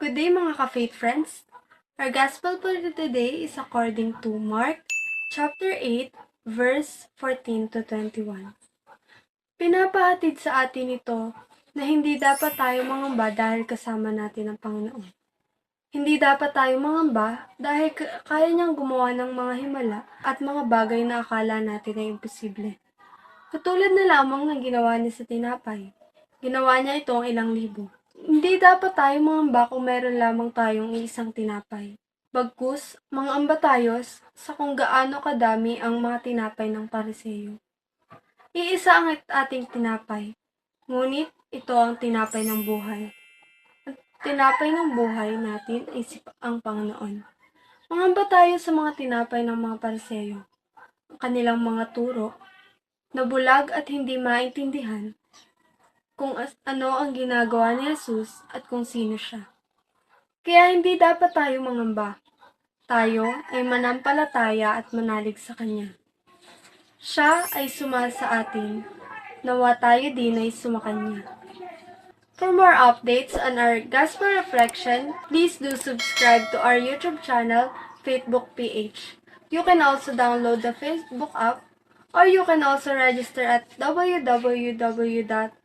Good day mga ka-faith friends. Our gospel for today is according to Mark chapter 8 verse 14 to 21. Pinapahatid sa atin ito na hindi dapat tayo mangamba dahil kasama natin ang Panginoon. Hindi dapat tayo mangamba dahil kaya niyang gumawa ng mga himala at mga bagay na akala natin ay imposible. Katulad na lamang ng ginawa niya sa tinapay. Ginawa niya ito ang ilang libo. Hindi dapat tayo mangamba kung meron lamang tayong iisang tinapay. Bagkus, mangamba tayo sa kung gaano kadami ang mga tinapay ng Pariseyo. Iisa ang ating tinapay, ngunit ito ang tinapay ng buhay. At tinapay ng buhay natin ay ang Panginoon. Mangamba tayo sa mga tinapay ng mga Pariseyo. Ang kanilang mga turo, na bulag at hindi maintindihan kung ano ang ginagawa ni Jesus at kung sino siya. Kaya hindi dapat tayo mangamba. Tayo ay manampalataya at manalig sa Kanya. Siya ay sa atin, nawa tayo din ay sumakanya. For more updates on our Gospel Reflection, please do subscribe to our YouTube channel, Facebook PH. You can also download the Facebook app, or you can also register at www.facebook.ph.